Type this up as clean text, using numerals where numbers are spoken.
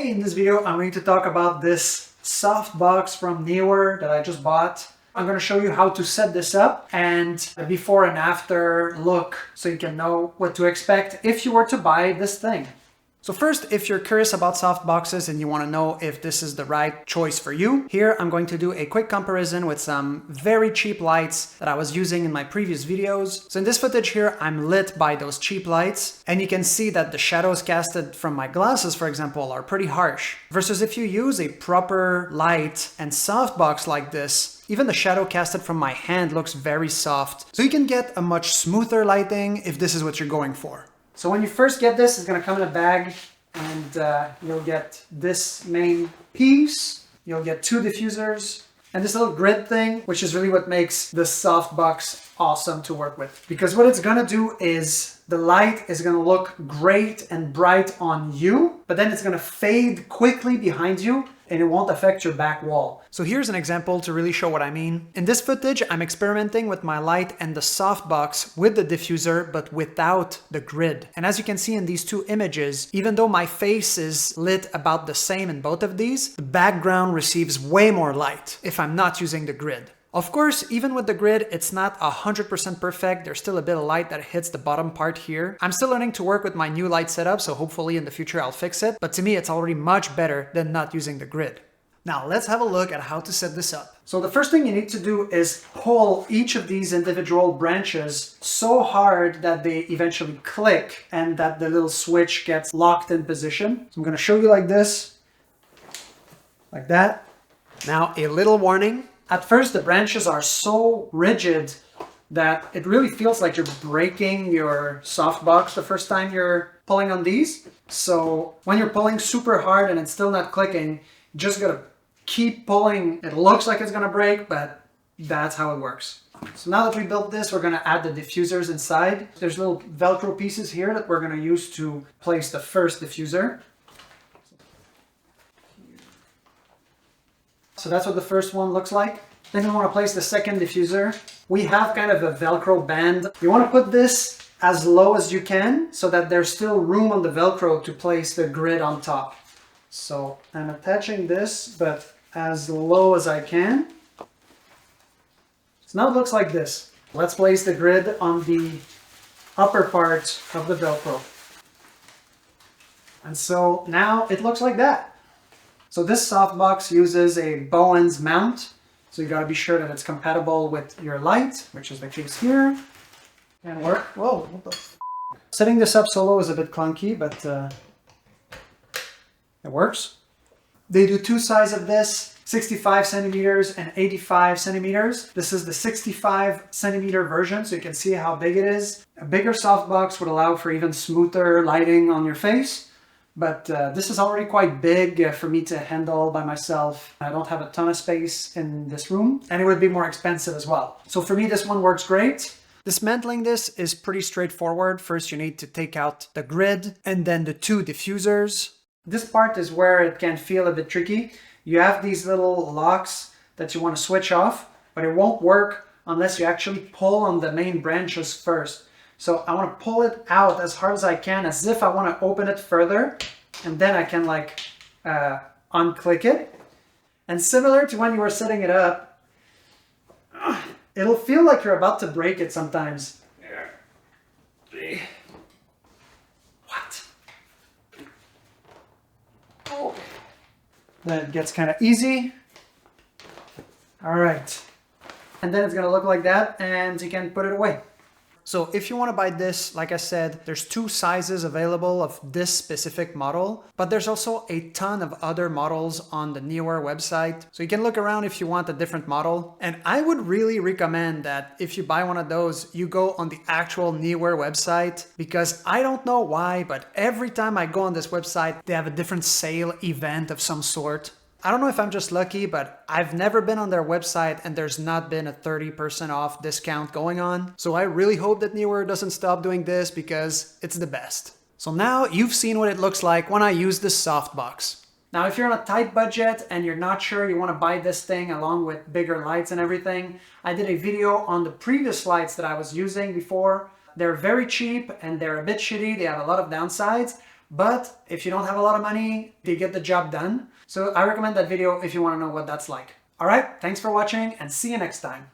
Hey, in this video I'm going to talk about this softbox from Neewer that I just bought. I'm going to show you how to set this up and a before and after look so you can know what to expect if you were to buy this thing. So first, if you're curious about softboxes and you want to know if this is the right choice for you, here I'm going to do a quick comparison with some very cheap lights that I was using in my previous videos. So in this footage here, I'm lit by those cheap lights, and you can see that the shadows casted from my glasses, for example, are pretty harsh. Versus if you use a proper light and softbox like this, even the shadow casted from my hand looks very soft. So you can get a much smoother lighting if this is what you're going for. So when you first get this, it's going to come in a bag, and you'll get this main piece, you'll get two diffusers, and this little grid thing, which is really what makes the softbox awesome to work with. Because what it's going to do is the light is going to look great and bright on you, but then it's going to fade quickly behind you, and it won't affect your back wall. So here's an example to really show what I mean. In this footage, I'm experimenting with my light and the softbox with the diffuser, but without the grid. And as you can see in these two images, even though my face is lit about the same in both of these, the background receives way more light if I'm not using the grid. Of course, even with the grid, it's not 100% perfect. There's still a bit of light that hits the bottom part here. I'm still learning to work with my new light setup, so hopefully in the future I'll fix it. But to me, it's already much better than not using the grid. Now let's have a look at how to set this up. So the first thing you need to do is pull each of these individual branches so hard that they eventually click and that the little switch gets locked in position. So I'm going to show you like this, like that. Now a little warning. At first, the branches are so rigid that it really feels like you're breaking your softbox the first time you're pulling on these. So when you're pulling super hard and it's still not clicking, you just gotta keep pulling. It looks like it's gonna break, but that's how it works. So now that we built this, we're gonna add the diffusers inside. There's little Velcro pieces here that we're gonna use to place the first diffuser. So that's what the first one looks like. Then we want to place the second diffuser. We have kind of a Velcro band. You want to put this as low as you can so that there's still room on the Velcro to place the grid on top. So I'm attaching this, but as low as I can. So now it looks like this. Let's place the grid on the upper part of the Velcro. And so now it looks like that. So this softbox uses a Bowens mount, so you gotta be sure that it's compatible with your light, which is the case here. And work. Whoa, what the f? Setting this up so low is a bit clunky, but it works. They do two sizes of this, 65 centimeters and 85 centimeters. This is the 65 centimeter version, so you can see how big it is. A bigger softbox would allow for even smoother lighting on your face. But this is already quite big for me to handle by myself. I don't have a ton of space in this room, and it would be more expensive as well. So for me, this one works great. Dismantling this is pretty straightforward. First, you need to take out the grid and then the two diffusers. This part is where it can feel a bit tricky. You have these little locks that you want to switch off, but it won't work unless you actually pull on the main branches first. So I want to pull it out as hard as I can, as if I want to open it further, and then I can like unclick it. And similar to when you were setting it up, it'll feel like you're about to break it sometimes. What? Oh. Then it gets kind of easy. All right. And then it's going to look like that, and you can put it away. So if you want to buy this, like I said, there's two sizes available of this specific model, but there's also a ton of other models on the Neewer website. So you can look around if you want a different model. And I would really recommend that if you buy one of those, you go on the actual Neewer website, because I don't know why, but every time I go on this website, they have a different sale event of some sort. I don't know if I'm just lucky, but I've never been on their website and there's not been a 30% off discount going on. So I really hope that Neewer doesn't stop doing this because it's the best. So now you've seen what it looks like when I use this softbox. Now, if you're on a tight budget and you're not sure you want to buy this thing along with bigger lights and everything, I did a video on the previous lights that I was using before. They're very cheap and they're a bit shitty. They have a lot of downsides. but if you don't have a lot of money, they get the job done. So I recommend that video if you want to know what that's like. All right, thanks for watching and see you next time.